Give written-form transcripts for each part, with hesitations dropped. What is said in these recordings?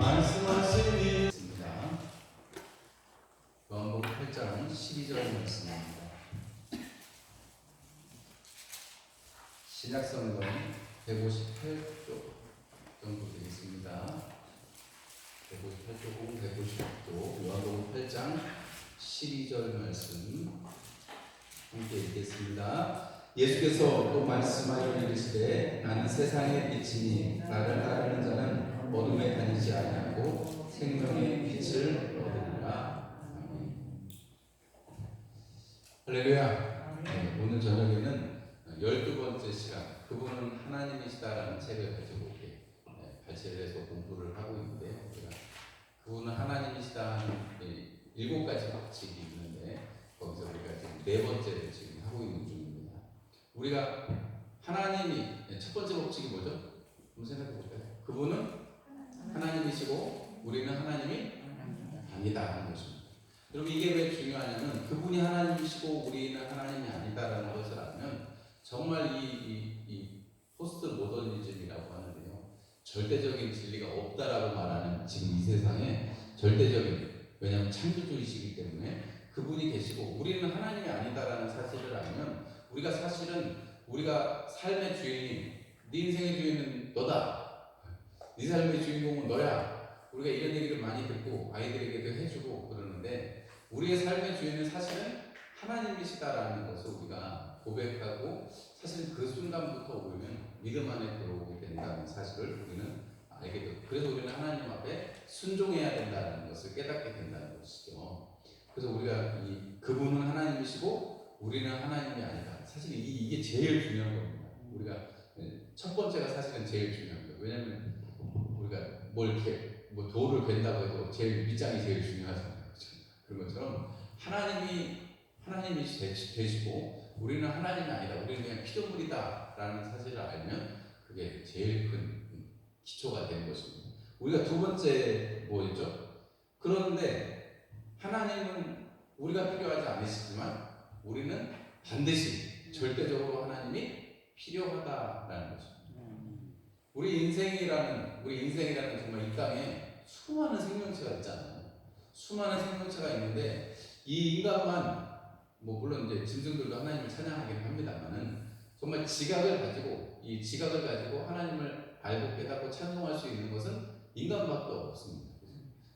말씀하시니 있습니다. 요한복음 8장 12절 말씀입니다. 신약성경 158쪽 정도 되겠습니다. 158쪽, 150쪽 요한복음 8장 12절 말씀 함께 읽겠습니다. 예수께서 또 말씀하여 이르시되 나는 세상의 빛이니 나를 따르는 자는 어둠에 다니지 아니하고 생명의 빛을 얻으리라. 아멘. 할렐루야. 네, 오늘 저녁에는 12번째 시간 그분은 하나님이시다라는 책을 가지고 이렇게 발췌를 해서 공부를 하고 있는데 우리가 그분은 하나님이시다 하는 7가지 법칙이 있는데 거기서 우리가 지금 4번째를 지금 하고 있는 중입니다. 우리가 하나님이 첫 번째 법칙이 뭐죠? 한번 생각해 볼까요? 그분은 하나님이시고 우리는 하나님이 아니다 하는 것입니다. 여러분 이게 왜 중요하냐면 그분이 하나님이시고 우리는 하나님이 아니다라는 것을 알면 정말 이 포스트 모더니즘이라고 하는데요. 절대적인 진리가 없다라고 말하는 지금 이 세상에 절대적인 왜냐하면 창조주이시기 때문에 그분이 계시고 우리는 하나님이 아니다라는 사실을 알면 우리가 사실은 우리가 삶의 주인이 네 인생의 주인은 너다. 네 삶의 주인공은 너야. 우리가 이런 얘기를 많이 듣고 아이들에게도 해주고 그러는데 우리의 삶의 주인은 사실은 하나님이시다라는 것을 우리가 고백하고 사실 그 순간부터 우리는 믿음 안에 들어오게 된다는 사실을 우리는 알게 되고 그래서 우리는 하나님 앞에 순종해야 된다는 것을 깨닫게 된다는 것이죠. 그래서 우리가 그분은 하나님이시고 우리는 하나님이 아니다. 사실 이게 제일 중요한 겁니다. 우리가 첫 번째가 사실은 제일 중요합니다. 왜냐하면 우리가 이렇게 돌을 벤다고 해도 제일 밑장이 제일 중요하잖아요. 그렇죠? 그런 것처럼 하나님이 되시고 우리는 하나님이 아니다. 우리는 그냥 피조물이다라는 사실을 알면 그게 제일 큰 기초가 되는 것입니다. 우리가 두 번째 뭐였죠? 그런데 하나님은 우리가 필요하지 않으시지만 우리는 반드시 절대적으로 하나님이 필요하다라는 것입니다. 우리 인생이라는 정말 이 땅에 수많은 생명체가 있잖아요. 수많은 생명체가 있는데 이 인간만 물론 이제 짐승들도 하나님을 찬양하긴 합니다만은 정말 지각을 가지고 하나님을 알고 깨닫고 찬송할 수 있는 것은 인간밖에 없습니다.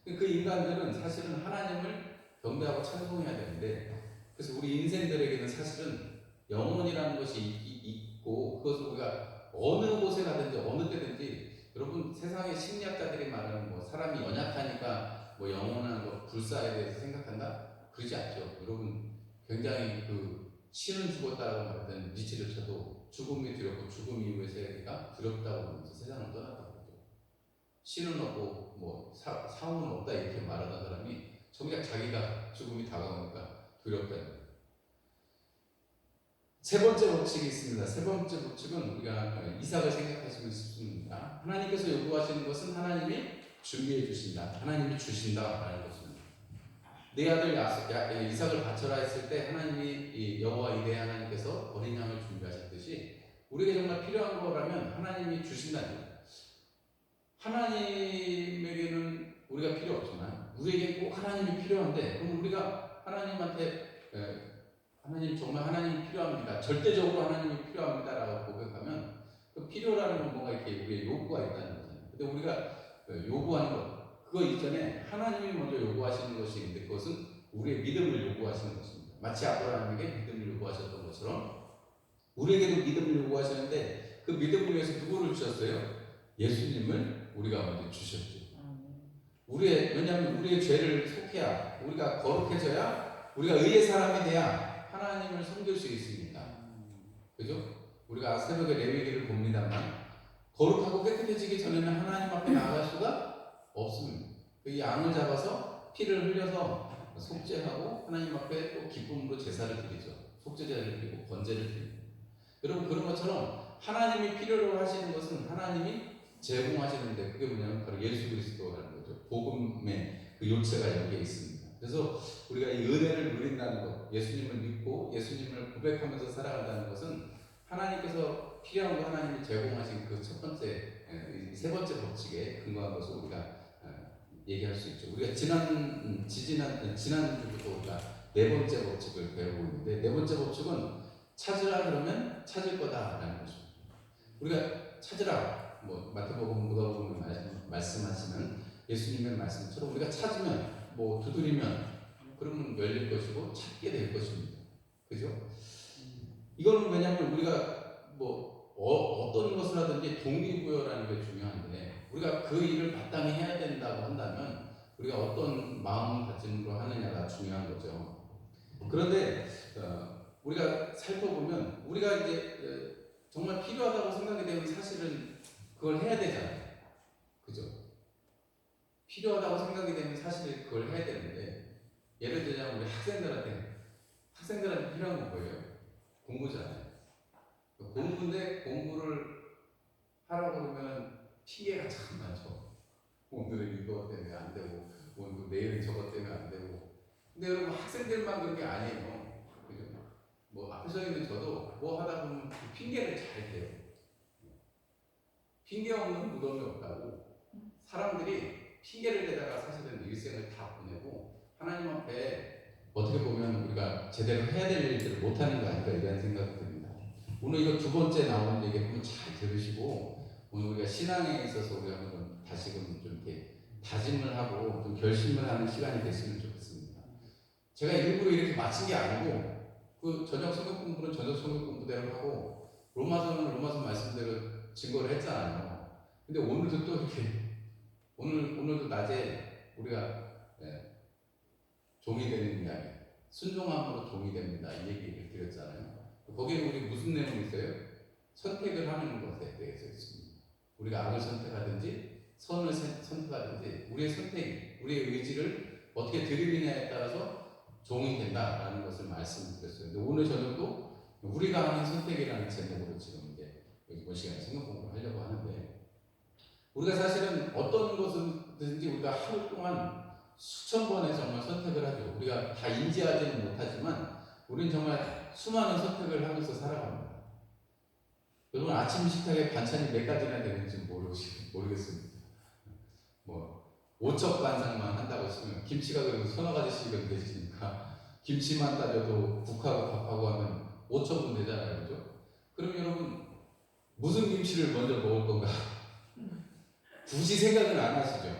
그 인간들은 사실은 하나님을 경배하고 찬송해야 되는데 그래서 우리 인생들에게는 사실은 영혼이라는 것이 있고 그것을 우리가 어느 곳에 가든지 어느 때든지 여러분 세상의 심리학자들이 말하는 사람이 연약하니까 영원한 불사에 대해서 생각한다? 그러지 않죠. 여러분 굉장히 신은 죽었다라고 말했던 니체를 쳐도 죽음이 두렵고 죽음 이후의 세계가 두렵다고 하면서 세상을 떠났다고 그러죠. 신은 없고 사후는 없다 이렇게 말하던 사람이 정작 자기가 죽음이 다가오니까 두렵다. 세 번째 법칙이 있습니다. 세 번째 법칙은 우리가 이삭을 생각하시면 쉽습니다. 하나님께서 요구하시는 것은 하나님이 준비해 주신다. 하나님이 주신다라는 것입니다. 내 아들 이삭을 바쳐라 했을 때 하나님이 여호와 이레 하나님께서 어린 양을 준비하셨듯이 우리에게 정말 필요한 거라면 하나님이 주신다는 거예요. 하나님에게는 우리가 필요 없지만 우리에게 꼭 하나님이 필요한데 그럼 우리가 하나님한테 하나님 정말 하나님이 필요합니다. 절대적으로 하나님이 필요합니다라고 고백하면 그 필요라는 건 뭔가 이렇게 우리의 요구가 있다는 거잖아요. 근데 우리가 요구하는 것 그거 이전에 하나님이 먼저 요구하시는 것이 있는데 그것은 우리의 믿음을 요구하시는 것입니다. 마치 아브라함에게 믿음을 요구하셨던 것처럼 우리에게도 믿음을 요구하시는데 그 믿음을 위해서 누구를 주셨어요? 예수님을 우리가 먼저 주셨죠. 왜냐하면 우리의 죄를 속해야 우리가 거룩해져야 우리가 의의 사람이 돼야 하나님을 섬길 수 있으니까. 그죠? 우리가 새벽에 레위기를 봅니다만 거룩하고 깨끗해지기 전에는 하나님 앞에 나아갈 수가 없습니다. 이 양을 잡아서 피를 흘려서 속죄하고 하나님 앞에 또 기쁨으로 제사를 드리죠. 속죄제를 드리고 번제를 드리고. 여러분 그런 것처럼 하나님이 필요로 하시는 것은 하나님이 제공하시는데 그게 뭐냐면 바로 예수 그리스도라는 거죠. 복음의 그 요체가 여기에 있습니다. 그래서 우리가 이 은혜를 누린다는 것, 예수님을 믿고 예수님을 고백하면서 살아간다는 것은 하나님께서 필요한 거 하나님이 제공하신 그 첫 번째, 세 번째 법칙에 근거한 것을 우리가 얘기할 수 있죠. 우리가 지난주부터 우리가 네 번째 법칙을 배우고 있는데, 네 번째 법칙은 찾으라 그러면 찾을 거다라는 것입니다. 우리가 찾으라, 뭐 마태복음, 누가복음 말씀하시는 예수님의 말씀처럼 우리가 찾으면, 뭐 두드리면 그러면 열릴 것이고 찾게 될 것입니다. 그죠? 이거는 왜냐하면 우리가 뭐 어떤 것을 하든지 동기부여라는 게 중요한데, 우리가 그 일을 마땅히 해야 된다고 한다면 우리가 어떤 마음가짐으로 하느냐가 중요한 거죠. 그런데 우리가 살펴보면 우리가 이제 정말 필요하다고 생각이 되면 사실은 그걸 해야 되잖아요. 그죠? 필요하다고 생각이 되면 사실 그걸 해야 되는데, 예를 들자면 우리 학생들한테 필요한 건 뭐예요? 공부잖아요. 공부인데 공부를 하라고 그러면 핑계가 참 많죠. 오늘은 이거 때문에 안 되고, 오늘 내일은 저것 때문에 안 되고. 근데 여러분, 학생들만 그런 게 아니에요. 그죠? 뭐 앞에 서 있는 저도 뭐 하다 보면 그 핑계를 잘 대요. 핑계 없는 무덤이 없다고. 사람들이 핑계를 대다가 사실은 일생을 다 보내고 하나님 앞에 어떻게 보면 우리가 제대로 해야 될 일들을 못하는 거 아닐까, 이런 생각이 듭니다. 오늘 이거 두 번째 나오는 얘기 한번 잘 들으시고, 오늘 우리가 신앙에 있어서 우리가 한번 다시금 좀 이렇게 다짐을 하고 좀 결심을 하는 시간이 됐으면 좋겠습니다. 제가 일부러 이렇게 마친 게 아니고, 그 저녁 성경 공부는 저녁 성경 공부대로 하고, 로마서는 로마서 말씀대로 증거를 했잖아요. 근데 오늘도 또 이렇게 오늘도 낮에 우리가 종이 되는 이야기, 순종함으로 종이 됩니다, 이 얘기를 드렸잖아요. 거기에 우리 무슨 내용이 있어요? 선택을 하는 것에 대해서 있습니다. 우리가 악을 선택하든지 선을 선택하든지 우리의 선택, 우리의 의지를 어떻게 드리느냐에 따라서 종이 된다라는 것을 말씀드렸어요. 근데 오늘 저녁도 우리가 하는 선택이라는 제목으로 지금 이제 이번 시간에 성경 공부를 하려고 하는데, 우리가 사실은 어떤 것든지 우리가 하루 동안 수천 번의 정말 선택을 하죠. 우리가 다 인지하지는 못하지만 우리는 정말 수많은 선택을 하면서 살아갑니다. 여러분, 아침 식탁에 반찬이 몇 가지나 되는지 모르겠습니다. 뭐 5첩 반상만 한다고 했으면 김치가 그래도 서너 가지씩은 되시니까 김치만 따져도 국하고 밥하고 하면 5첩은 되잖아요. 그죠? 그럼 여러분, 무슨 김치를 먼저 먹을 건가? 굳이 생각은 안 하시죠.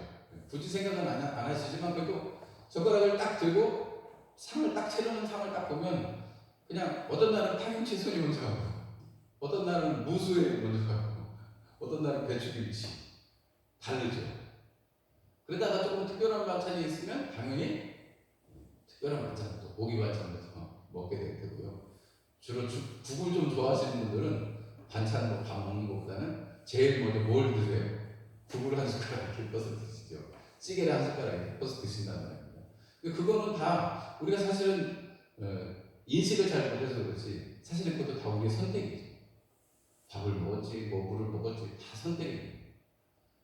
굳이 생각은 안 하시지만 그래도 젓가락을 딱 들고 상을 딱 차려놓은 상을 딱 보면 그냥 어떤 날은 파김치 손이 먼저 가고, 어떤 날은 무수에 먼저 가고, 어떤 날은 배추김치, 다르죠. 그러다가 조금 특별한 반찬이 있으면 당연히 특별한 반찬, 또 고기 반찬부터 먹게 될 테고요. 주로 국을 좀 좋아하시는 분들은 반찬으로 밥 먹는 것보다는 제일 먼저 뭘 드세요? 국을 한 숟가락 이렇게 떠서 드시죠. 찌개를 한 숟가락 이렇게 떠서 드신다는 말입니다. 그거는 다 우리가 사실은 인식을 잘 못해서 그렇지, 사실은 그것도 다 우리의 선택이죠. 밥을 먹었지, 뭐 물을 먹었지, 다 선택입니다.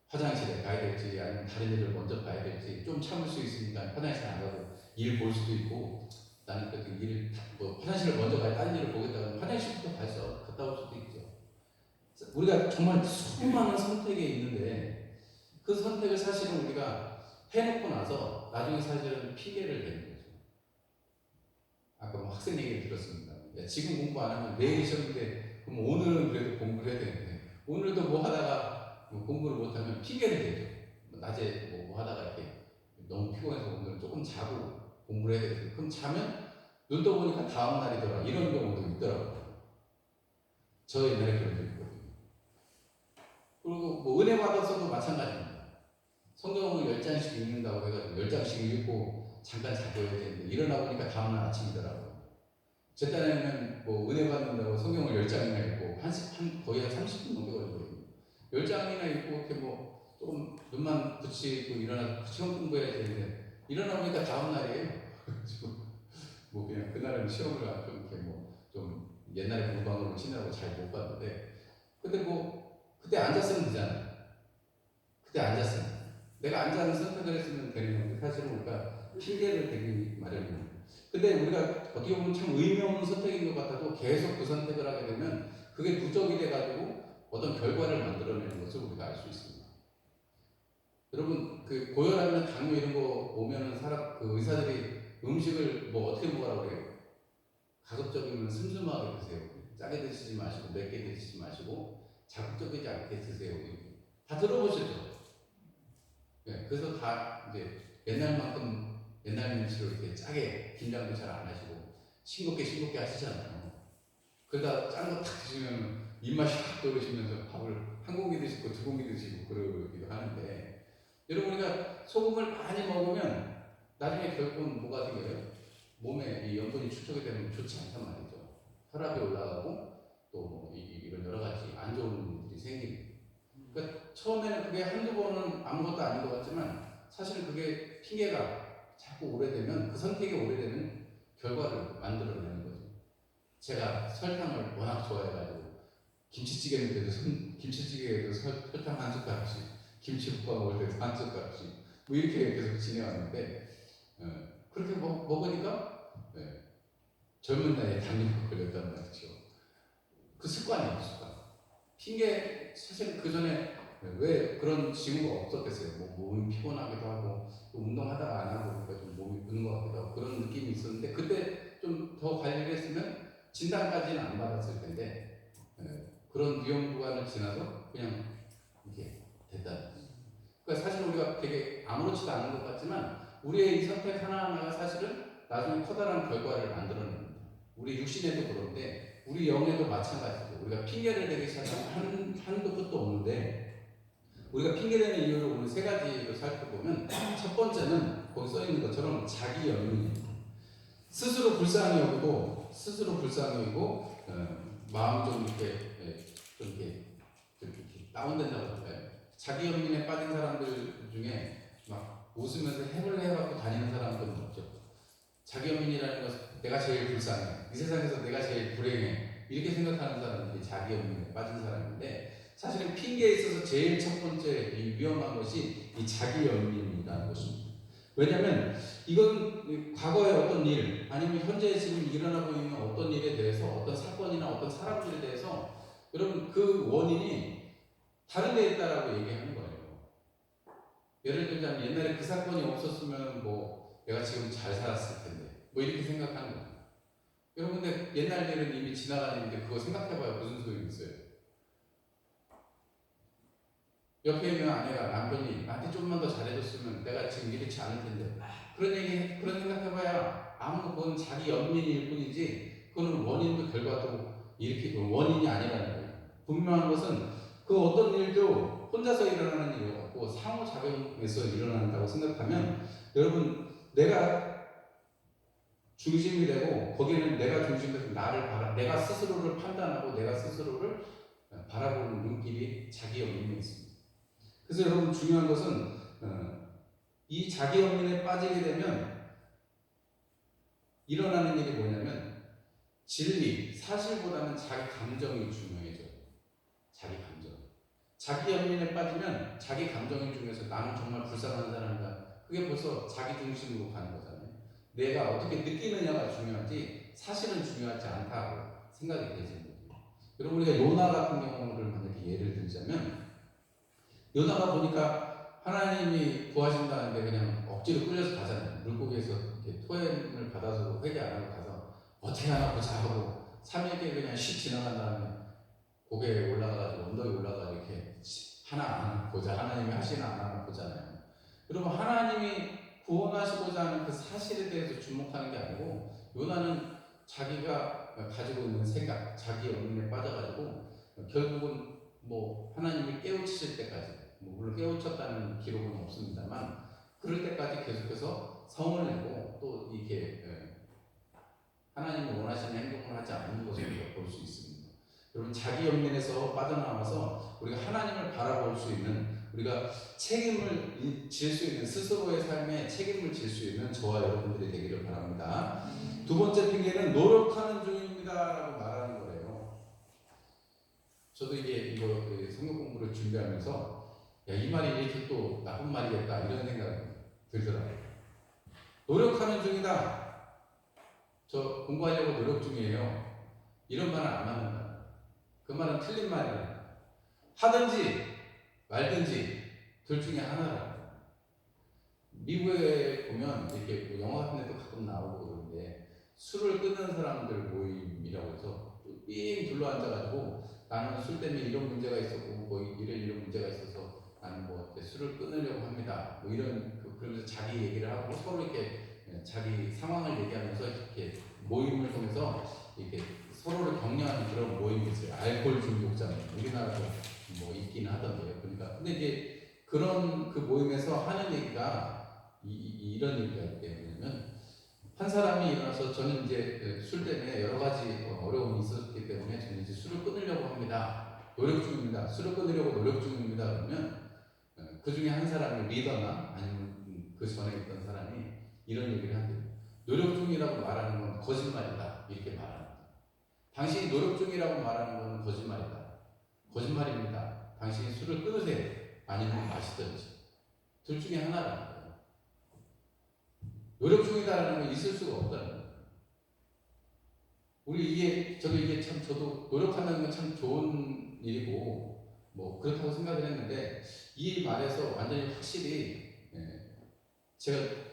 화장실에 가야 될지, 아니면 다른 일을 먼저 봐야 될지, 좀 참을 수 있으니까 화장실 안 가고 일 볼 수도 있고, 나는 그 일을 뭐 화장실을 먼저 가야 다른 일을 보겠다고 화장실부터 가서 갔다 올 수도 있죠. 우리가 정말 수많은 선택이 있는데, 그 선택을 사실은 우리가 해놓고 나서 나중에 사실은 핑계를 대는 거죠. 아까 뭐 학생 얘기를 들었습니다. 야, 지금 공부 안 하면 내일 시험인데, 그럼 오늘은 그래도 공부를 해야 되는데, 오늘도 뭐 하다가 뭐 공부를 못하면 핑계를 대죠. 낮에 뭐 하다가 이렇게 너무 피곤해서 오늘은 조금 자고 공부를 해야 되죠. 그럼 자면 눈 떠보니까 다음 날이더라, 이런 경우도 있더라고요. 저 옛날에 그런 적 있거든요. 그리고 뭐 은혜 받아서도 마찬가지입니다. 성경을 10장씩 읽는다고 해가지고 10장씩 읽고 잠깐 자고 해야 되는데, 일어나 보니까 다음날 아침이더라고요. 제 딴에는 뭐 은혜 받는다고 성경을 10장이나 읽고 거의 한 30분 넘게 걸리거든요. 10장이나 읽고 이렇게 뭐 조금 눈만 붙이고 일어나 시험 공부해야 되는데, 일어나 보니까 다음날이에요. 뭐 그냥 그날은 시험을 좀 이렇게 뭐 좀 옛날에 공부한 걸 치느라고 잘 못 봤는데, 근데 뭐 그때 앉았으면 되잖아요. 그때 앉았으면, 내가 앉아서 선택을 했으면 되는 건데, 사실은 우리가 핑계를 대기 마련입니다. 근데 우리가 어떻게 보면 참 의미 없는 선택인 것 같아도 계속 그 선택을 하게 되면 그게 누적이 돼가지고 어떤 결과를 만들어내는 것을 우리가 알 수 있습니다. 여러분 그 고혈압이나 당뇨 이런 거 오면은 사람 그 의사들이 음식을 뭐 어떻게 먹으라고 그래요? 가급적이면 슴슴하게 드세요. 짜게 드시지 마시고 맵게 드시지 마시고 자극적이지 않게 드세요. 다 들어보셨죠? 네, 그래서 다 이제 옛날만큼 옛날 음식을 이렇게 짜게 김장도 잘 안 하시고 싱겁게 하시잖아요. 그러다 짠 거 탁 드시면 입맛이 확 떨어지면서 밥을 한 공기 드시고 두 공기 드시고 그러기도 하는데 여러분 우리가 소금을 많이 먹으면 나중에 결국은 뭐가 생겨요? 몸에 이 염분이 축적이 되면 좋지 않단 말이죠. 혈압이 올라가고 또 이런 여러 가지 안 좋은 일이 생깁니다. 그러니까 처음에는 그게 한두 번은 아무것도 아닌 것 같지만 사실은 그게 핑계가 자꾸 오래되면 그 선택이 오래되면 결과를 만들어내는 거죠. 제가 설탕을 워낙 좋아해가지고 김치찌개에도 설탕 한 숟가락씩, 김치 볶아 먹을 때도 한 숟가락씩 뭐 이렇게 계속 지내왔는데 그렇게 먹으니까 젊은 나이에 당뇨가 걸렸단 말이죠. 그 습관이에요, 습관. 핑계 사실 그 전에 왜 그런 징후가 없었겠어요. 뭐 몸이 피곤하기도 하고 또 운동하다가 안 하고 그러니까 좀 몸이 부는 것 같기도 하고 그런 느낌이 있었는데 그때 좀 더 관리를 했으면 진단까지는 안 받았을 텐데 그런 위험 구간을 지나서 그냥 이렇게 됐다. 그러니까 사실 우리가 되게 아무렇지도 않은 것 같지만 우리의 이 선택 하나하나가 사실은 나중에 커다란 결과를 만들어냅니다. 우리 육신에도 그런데 우리 영에도 마찬가지죠. 우리가 핑계를 대기 시작하면 한도 끝도 없는데 우리가 핑계대는 이유를 오늘 세 가지로 살펴보면 첫 번째는 거기 써 있는 것처럼 자기 연민입니다. 스스로 불쌍히 여기고 마음 좀 이렇게 다운된다고 할까요? 자기 연민에 빠진 사람들 중에 막 웃으면서 해를 해갖고 다니는 사람들은 없죠. 자기 연민이라는 것은 내가 제일 불쌍해, 이 세상에서 내가 제일 불행해 이렇게 생각하는 사람들이 자기 연민에 빠진 사람인데 사실은 핑계에 있어서 제일 첫 번째 이 위험한 것이 이 자기 연민이라는 것입니다. 왜냐하면 이건 과거의 어떤 일 아니면 현재 지금 일어나고 있는 어떤 일에 대해서 어떤 사건이나 어떤 사람들에 대해서 여러분 그 원인이 다른 데 있다라고 얘기하는 거예요. 예를 들자면 옛날에 그 사건이 없었으면 뭐 내가 지금 잘 살았을 텐데 뭐 이렇게 생각하는 거예요. 여러분 근데 옛날 일은 이미 지나간 일인데 그거 생각해봐요. 무슨 소용이 있어요? 옆에 있는 아내가 남편이 나한테 좀만 더 잘해줬으면 내가 지금 이렇지 않을 텐데 그런 생각해봐야 아무 그건 자기 연민일 뿐이지 그거는 원인도 결과도 일으키고 원인이 아니라는 거예요. 분명한 것은 그 어떤 일도 혼자서 일어나는 일이 없고 상호작용에서 일어난다고 생각하면 여러분 내가 중심이 되고 거기에는 내가 중심이 돼서 내가 스스로를 판단하고 내가 스스로를 바라보는 눈길이 자기 연민에 있습니다. 그래서 여러분 중요한 것은 이 자기 연민에 빠지게 되면 일어나는 일이 뭐냐면 진리, 사실보다는 자기 감정이 중요해져요. 자기 감정. 자기 연민에 빠지면 자기 감정 중에서 나는 정말 불쌍한 사람이다. 그게 벌써 자기 중심으로 가는 거잖아요. 내가 어떻게 느끼느냐가 중요하지 사실은 중요하지 않다고 생각이 되시는 거죠. 여러분 우리가 요나 같은 경우를 만약에 예를 들자면 요나가 보니까 하나님이 구하신다는데 그냥 억지로 끌려서 가잖아요. 물고기에서 이렇게 토해를 받아서 회개 안 하고 가서 어떻게 하나 보자 하고 3일째 그냥 씩 지나간 다음에 고개에 올라가가지고 언덕에 올라가서 이렇게 하나 보자 하나님이 하시나 안 하나 보잖아요. 여러분 하나님이 구원하시고자 하는 그 사실에 대해서 주목하는 게 아니고 요나는 자기가 가지고 있는 생각, 자기 연민에 빠져가지고 결국은 뭐 하나님이 깨우치실 때까지 물론 깨우쳤다는 기록은 없습니다만 그럴 때까지 계속해서 성을 내고 또 이게 하나님이 원하시는 행동을 하지 않는 것을 우리가 볼 수 있습니다. 여러분 자기 연민에서 빠져나와서 우리가 하나님을 바라볼 수 있는 우리가 책임을 질 수 있는 스스로의 삶에 책임을 질 수 있는 저와 여러분들이 되기를 바랍니다. 두 번째 핑계는 노력하는 중입니다라고 말하는 거예요. 저도 이거 성경 공부를 준비하면서 이 말이 이렇게 또 나쁜 말이겠다 이런 생각이 들더라고요. 노력하는 중이다. 저 공부하려고 노력 중이에요. 이런 말은 안 맞는다. 그 말은 틀린 말이에요. 하든지 말든지 둘 중에 하나라. 미국에 보면 이렇게 뭐 영화 같은 데도 가끔 나오고 그러는데 술을 끊는 사람들 모임이라고 해서 삥 둘러앉아가지고 나는 술 때문에 이런 문제가 있었고 뭐 이런 문제가 있어서 나는 뭐 술을 끊으려고 합니다. 뭐 이런 그러면서 자기 얘기를 하고 서로 이렇게 자기 상황을 얘기하면서 이렇게 모임을 통해서 이렇게 서로를 격려하는 그런 모임이 있어요. 알코올 중독자 우리나라도 뭐 있긴 하던데요. 그러니까 근데 이제 그런 그 모임에서 하는 얘기가 이런 얘기가 있대요. 한 사람이 일어나서 저는 이제 술 때문에 여러 가지 어려움이 있었기 때문에 저는 이제 술을 끊으려고 합니다. 노력 중입니다. 술을 끊으려고 노력 중입니다. 그러면 그 중에 한 사람이 리더나 아니면 그 전에 있던 사람이 이런 얘기를 한대요. 노력 중이라고 말하는 건 거짓말이다. 이렇게 말하는 거예요. 당신이 노력 중이라고 말하는 건 거짓말이다. 거짓말입니다. 당신이 술을 끊으세요. 아니면 마시든지. 둘 중에 하나라는 거예요. 노력 중이다라는 건 있을 수가 없다는 거예요. 이게 참 저도 노력한다는 건 참 좋은 일이고 뭐 그렇다고 생각을 했는데 이 말에서 완전히 확실히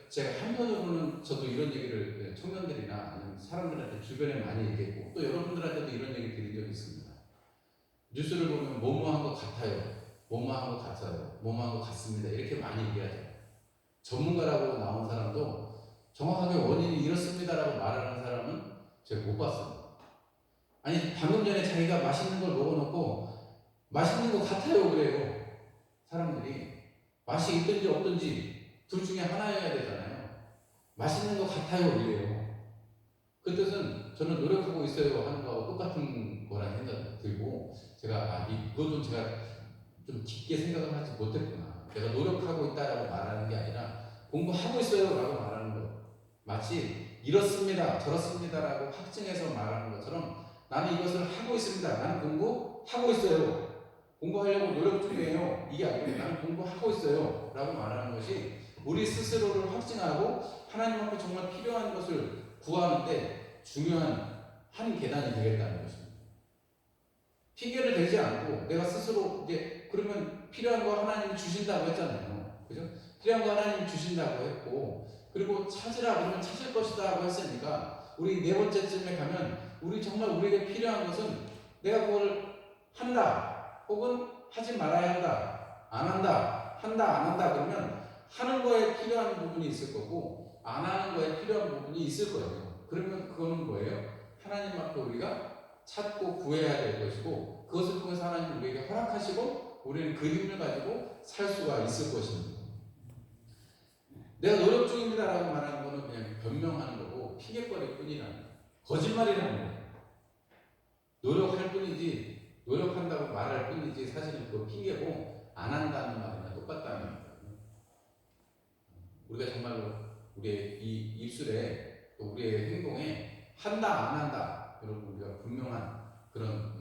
제가 한편으로는 저도 이런 얘기를 청년들이나 아니면 사람들한테 주변에 많이 얘기했고 또 여러분들한테도 이런 얘기 드린 적이 있습니다. 뉴스를 보면 뭐뭐한 것 같아요. 뭐뭐한 것 같아요. 뭐뭐한 것 같습니다. 이렇게 많이 얘기하죠. 전문가라고 나온 사람도 정확하게 원인이 이렇습니다라고 말하는 사람은 제가 못 봤습니다. 아니 방금 전에 자기가 맛있는 걸 먹어놓고 맛있는 것 같아요 그래요. 사람들이 맛이 있든지 없든지 둘 중에 하나여야 되잖아요. 맛있는 것 같아요 이래요. 그 뜻은 저는 노력하고 있어요 하는 거하고 똑같은 거라는 생각이 들고 제가 이것도 제가 좀 깊게 생각을 하지 못했구나. 내가 노력하고 있다라고 말하는 게 아니라 공부하고 있어요 라고 말하는 거. 마치 이렇습니다 저렇습니다라고 확증해서 말하는 것처럼 나는 이것을 하고 있습니다. 나는 공부하고 있어요. 공부하려고 노력 중이에요. 이게 아니고 나는 공부하고 있어요 라고 말하는 것이 우리 스스로를 확증하고 하나님 앞에 정말 필요한 것을 구하는데 중요한 한 계단이 되겠다는 것입니다. 핑계를 대지 않고 내가 스스로 이제 그러면 필요한 거 하나님이 주신다고 했잖아요. 그죠? 필요한 거 하나님이 주신다고 했고 그리고 찾으라 그러면 찾을 것이다 하고 했으니까 우리 네 번째쯤에 가면 우리 정말 우리에게 필요한 것은 내가 그걸 한다 혹은 하지 말아야 한다 안 한다 한다 안 한다 그러면 하는 거에 필요한 부분이 있을 거고 안 하는 거에 필요한 부분이 있을 거예요. 그러면 그거는 뭐예요? 하나님 앞에 우리가 찾고 구해야 될 것이고 그것을 통해서 하나님 우리에게 허락하시고 우리는 그 힘을 가지고 살 수가 있을 것입니다. 내가 노력 중입니다라고 말하는 거는 그냥 변명하는 거고 피개거리 뿐이라는 거예요. 거짓말이라는 거예요. 노력할 뿐이지 노력한다고 말할 뿐이지 사실은 그거 핑계고 안 한다는 말이나 똑같다는 거예요. 우리가 정말로 우리의 이 입술에 또 우리의 행동에 한다 안 한다 여러분 우리가 분명한 그런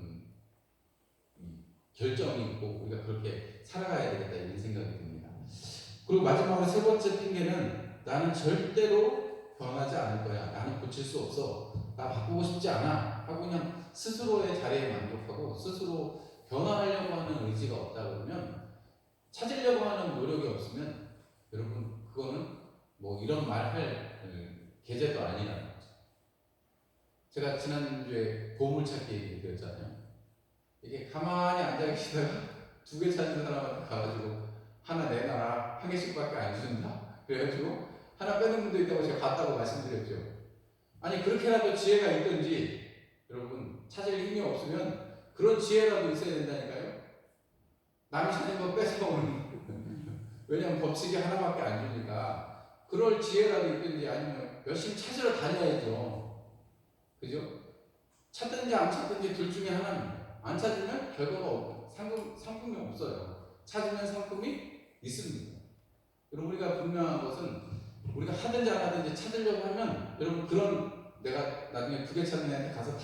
결정이 있고 우리가 그렇게 살아가야 되겠다 이런 생각이 듭니다. 그리고 마지막으로 세 번째 핑계는 나는 절대로 변하지 않을 거야. 나는 고칠 수 없어. 나 바꾸고 싶지 않아. 하고 그냥 스스로의 자리에 만족하고 스스로 변화하려고 하는 의지가 없다 그러면 찾으려고 하는 노력이 없으면 여러분 그거는 뭐 이런 말 할 계제도 아니라는 거죠. 제가 지난주에 보물찾기 얘기 드렸잖아요. 이게 가만히 앉아 계시다가 두 개 찾은 사람한테 가가지고 하나 내놔라 한 개씩밖에 안 준다. 그래가지고 하나 빼는 분도 있다고 제가 갔다고 말씀드렸죠. 아니 그렇게라도 지혜가 있든지 여러분 찾을 힘이 없으면 그런 지혜라도 있어야 된다니까요. 남이 찾은 거 뺏어오는 왜냐면 법칙이 하나밖에 안 주니까 그럴 지혜라도 있든지 아니면 열심히 찾으러 다녀야죠. 그죠? 찾든지 안 찾든지 둘 중에 하나입니다. 안 찾으면 결과가 없고 상품이 없어요. 찾으면 상품이 있습니다. 여러분 우리가 분명한 것은 우리가 하든지 안 하든지 찾으려고 하면 여러분 그런 내가 나중에 두 개 찾는 애한테 가서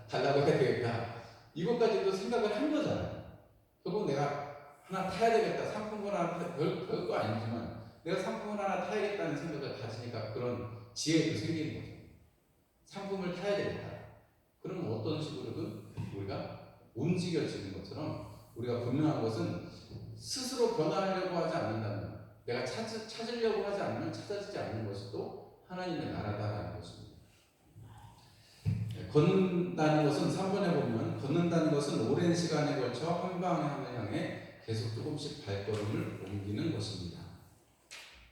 달라고 해야 되겠다. 이것까지도 생각을 한 거잖아요. 결국 내가 하나 타야 되겠다. 상품을 하나 별거 아니지만 내가 상품을 하나 타야겠다는 생각을 가지니까 그런 지혜도 생기는 거죠. 상품을 타야 되겠다. 그럼 어떤 식으로든 우리가 움직여지는 것처럼 우리가 분명한 것은 스스로 변화하려고 하지 않는다면 내가 찾으려고 하지 않으면 찾아지지 않는 것이 또 하나님의 나라다라는 것입니다. 걷는다는 것은 3번에 보면 걷는다는 것은 오랜 시간에 걸쳐 한 방향을 향해 계속 조금씩 발걸음을 옮기는 것입니다.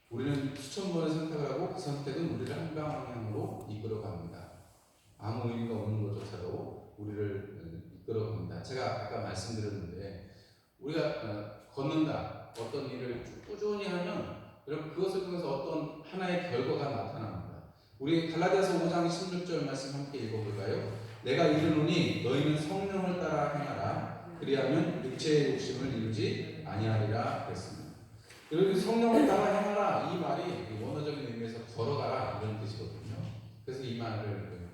우리는 수천 번을 선택을 하고 그 선택은 우리를 한 방향으로 이끌어갑니다. 아무 의미가 없는 것조차도 우리를 이끌어갑니다. 제가 아까 말씀드렸는데 우리가 걷는다, 어떤 일을 꾸준히 하면 여러분 그것을 통해서 어떤 하나의 결과가 나타납니다. 우리 갈라디아서 5장 16절 말씀 함께 읽어볼까요? 내가 이르노니 너희는 성령을 따라 행하라. 그리하면 육체의 욕심을 이루지 아니하리라 그랬습니다. 여러분 성령을 따라 행하라 이 말이 원어적인 의미에서 걸어가라 이런 뜻이거든요. 그래서 이 말을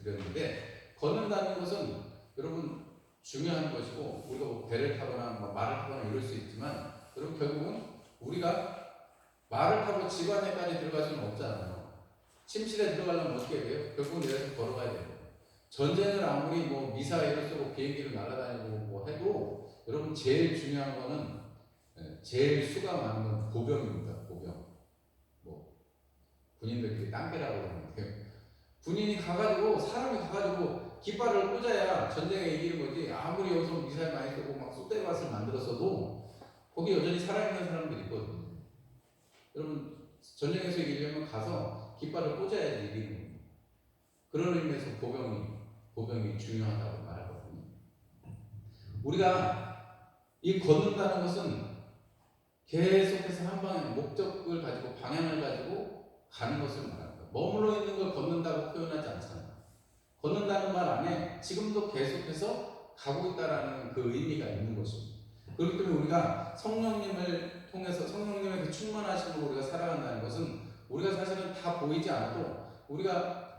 드렸는데 걷는다는 것은 여러분 중요한 것이고 우리가 뭐 배를 타거나 뭐 말을 타거나 이럴 수 있지만 여러분 결국은 우리가 말을 타고 집 안에까지 들어갈 수는 없잖아요. 침실에 들어가려면 어떻게 돼요? 결국은 내려서 걸어가야 돼요. 전쟁을 아무리 뭐 미사일을 쏘고 비행기를 날아다니고 뭐 해도 여러분 제일 중요한 거는 제일 수가 많은 건 보병입니다. 보병. 뭐 군인들끼리 땅개라고 하는데 군인이 가가지고 사람이 가가지고 깃발을 꽂아야 전쟁에 이기는 거지. 아무리 여기서 미사일 많이 쏘고 막 쏟대밭을 만들었어도 거기 여전히 살아있는 사람들이 있거든요. 여러분 전쟁에서 이기려면 가서 깃발을 꽂아야지 이기는 거예요. 그런 의미에서 보병이 중요하다고 말하거든요. 우리가 이 걷는다는 것은 계속해서 한 방향, 목적을 가지고 방향을 가지고 가는 것을 말합니다. 머물러 있는 걸 걷는다고 표현하지 않잖아요. 걷는다는 말 안에 지금도 계속해서 가고 있다라는 그 의미가 있는 것입니다. 그렇기 때문에 우리가 성령님을 통해서 성령님의 그 충만하심으로 우리가 살아간다는 것은 우리가 사실은 다 보이지 않아도 우리가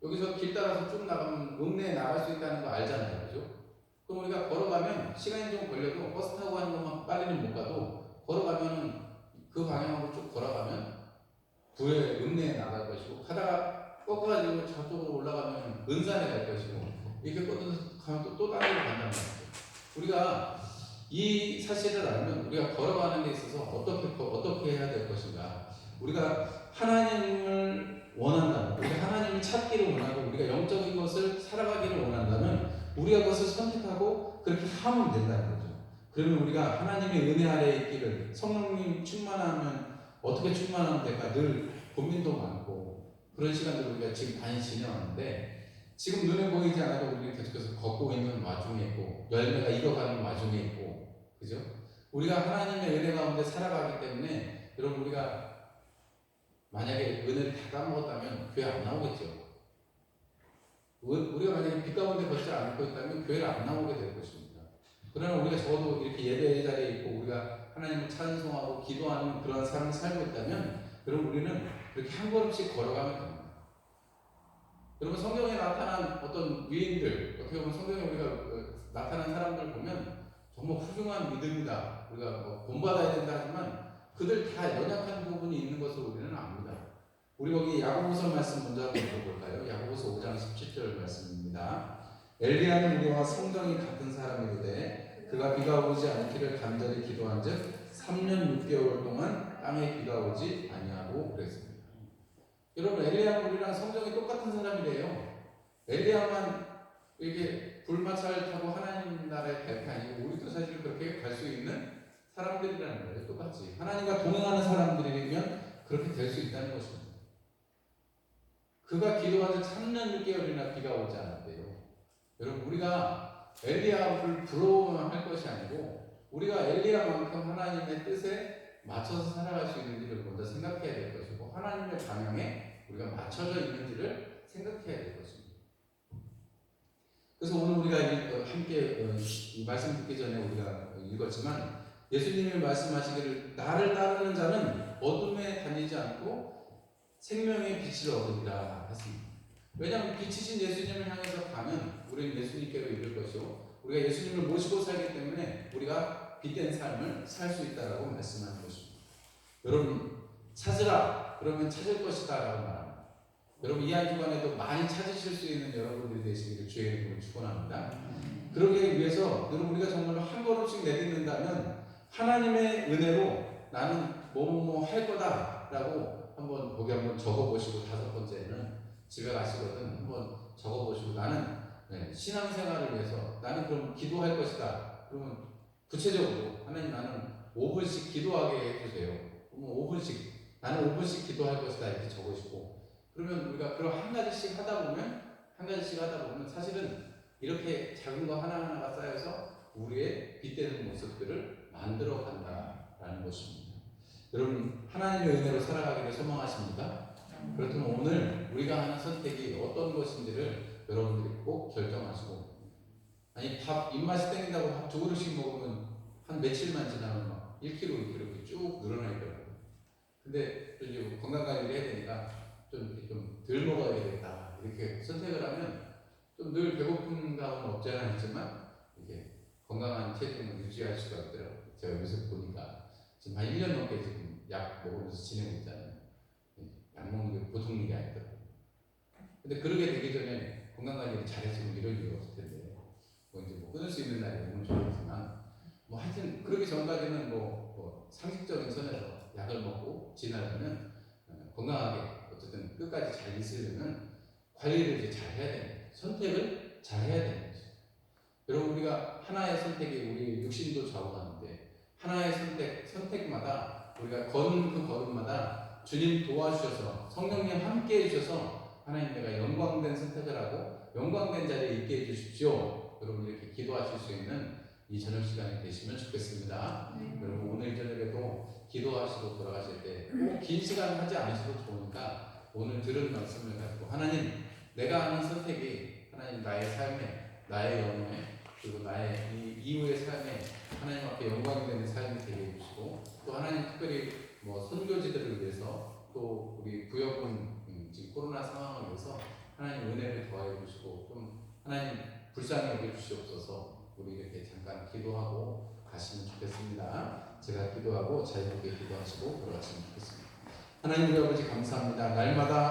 여기서 길 따라서 쭉 나가면 읍내에 나갈 수 있다는 거 알잖아요. 그죠? 그럼 우리가 걸어가면 시간이 좀 걸려도 버스 타고 가는 것만 빨리는 못 가도 걸어가면 그 방향으로 쭉 걸어가면 부에 읍내에 나갈 것이고 가다가 꺾어가지고 저쪽으로 올라가면 은산에 갈 것이고 이렇게 꺾어서 가면 또 다른 데로 간다는 거죠. 우리가 이 사실을 알면 우리가 걸어가는 데 있어서 어떻게 해야 될 것인가. 우리가 하나님을 원한다면, 우리가 하나님을 찾기를 원하고 우리가 영적인 것을 살아가기를 원한다면 우리가 그것을 선택하고 그렇게 하면 된다는 거죠. 그러면 우리가 하나님의 은혜 아래에 있기를 성령님 충만하면 어떻게 충만하면 될까 늘 고민도 많고 그런 시간들을 우리가 지금 많이 지내왔는데 지금 눈에 보이지 않아도 우리는 계속해서 걷고 있는 와중에 있고 열매가 익어가는 와중에 있고 그죠? 우리가 하나님의 은혜 가운데 살아가기 때문에 여러분 우리가 만약에 은혜를 다 까먹었다면 교회 안 나오겠죠. 우리가 만약에 빛 가운데 걷지 않고 있다면 교회를 안 나오게 될 것입니다. 그러나 우리가 적어도 이렇게 예배 자리에 있고 우리가 하나님을 찬송하고 기도하는 그런 삶을 살고 있다면 여러분 우리는 이렇게 한 걸음씩 걸어가면 됩니다. 여러분 성경에 나타난 어떤 위인들 어떻게 보면 성경에 우리가 나타난 사람들 보면 정말 훌륭한 믿음이다. 우리가 뭐 본받아야 된다 하지만 그들 다 연약한 부분이 있는 것을 우리는 압니다. 우리 거기 야고보서 말씀 먼저 한번 읽어볼까요? 야고보서 5장 17절 말씀입니다. 엘리야는 우리와 성정이 같은 사람이로되 그가 비가 오지 않기를 간절히 기도한즉 3년 6개월 동안 땅에 비가 오지 아니하고 그랬습니다. 여러분 엘리야는 우리랑 성정이 똑같은 사람이래요. 엘리야만 이렇게 불마차를 타고 하나님 나라에 갈 게 아니고 우리도 사실 그렇게 갈 수 있는 사람들이라는 거예요. 똑같이 하나님과 동행하는 사람들이면 그렇게 될 수 있다는 것입니다. 그가 기도한 지 3년 6개월이나 비가 오지 않았대요. 여러분 우리가 엘리야를 부러워만 할 것이 아니고 우리가 엘리야만큼 하나님의 뜻에 맞춰서 살아갈 수 있는지를 먼저 생각해야 될 것이고 하나님의 방향에 우리가 맞춰져 있는지를 생각해야 될 것입니다. 그래서 오늘 우리가 함께 이 말씀 듣기 전에 우리가 읽었지만 예수님이 말씀하시기를 나를 따르는 자는 어둠에 다니지 않고 생명의 빛을 얻으리라 했습니다. 왜냐하면 빛이신 예수님을 향해서 가면 우리는 예수님께로 이를 것이고 우리가 예수님을 모시고 살기 때문에 우리가 빛된 삶을 살 수 있다라고 말씀하는 것입니다. 여러분 찾으라 그러면 찾을 것이다 라고 말합니다. 여러분 이 한 주간에도 많이 찾으실 수 있는 여러분들이 되시기를 주의 이름으로 축원합니다. 그러기 위해서 여러분 우리가 정말로 한 걸음씩 내딛는다면 하나님의 은혜로 나는 뭐뭐뭐 할 거다라고 한번 거기 한번 적어보시고, 5번째는 집에 가시거든 한번 적어보시고, 나는 신앙생활을 위해서 나는 그럼 기도할 것이다. 그러면 구체적으로 하나님 나는 5분씩 기도하게 해주세요. 그러면 5분씩 나는 5분씩 기도할 것이다 이렇게 적으시고, 그러면 우리가 그럼 한 가지씩 하다 보면 사실은 이렇게 작은 거 하나하나가 쌓여서 우리의 빛되는 모습들을 만들어 간다라는 것입니다. 여러분 하나님의 은혜로 살아가기를 소망하십니까? 그렇다면 오늘 우리가 하는 선택이 어떤 것인지를 여러분들이 꼭 결정하시고, 아니 밥 입맛이 땡긴다고 밥 2그릇씩 먹으면 한 며칠만 지나면 막 1kg 이렇게 쭉 늘어나 있더라고요. 근데 또 이제 건강관리를 해야 되니까 좀 덜 먹어야 되겠다 이렇게 선택을 하면 좀 늘 배고픈 감은 없지 않아 있지만 이게 건강한 체중을 유지할 수가 있더라고요. 제가 요새 보니까 지금 한 1년 넘게 지금 약 먹으면서 지내고 있잖아요. 약 먹는 게 보통 일이 아니더라고요. 근데 그러게 되기 전에 건강관리를 잘했으면 이런 일이 없을 텐데, 뭐 이제 뭐 끊을 수 있는 날이 오면 좋겠지만, 뭐 하여튼 그러기 전까지는 뭐 상식적인 선에서 약을 먹고 지나려면 건강하게 어쨌든 끝까지 잘 있으려면 관리를 이제 잘 해야 됩니다. 선택을 잘 해야 되는 거죠. 여러분 우리가 하나의 선택이 우리 육신도 좌우하는데, 하나의 선택마다 우리가 걷는 그 걸음마다 주님 도와주셔서 성령님 함께 해주셔서 하나님 내가 영광된 선택을 하고 영광된 자리에 있게 해주십시오. 여러분 이렇게 기도하실 수 있는 이 저녁 시간이 되시면 좋겠습니다. 여러분 오늘 저녁에도 기도하시고 돌아가실 때 꼭 긴 시간 하지 않으셔도 좋으니까 오늘 들은 말씀을 가지고 하나님 내가 하는 선택이 하나님 나의 삶에, 나의 영혼에, 그리고 나의 이 이후의 삶에 하나님 앞에 영광이 되는 삶이 되게 해주시고, 또 하나님 특별히 뭐 선교지들을 위해서 또 우리 구역은 지금 코로나 상황을 위해서 하나님 은혜를 더해 주시고 좀 하나님 불쌍히 여겨 주시옵소서. 우리 이렇게 잠깐 기도하고 가시면 좋겠습니다. 제가 기도하고 자유롭게 기도하시고 돌아가시면 좋겠습니다. 하나님 우리 아버지 감사합니다. 날마다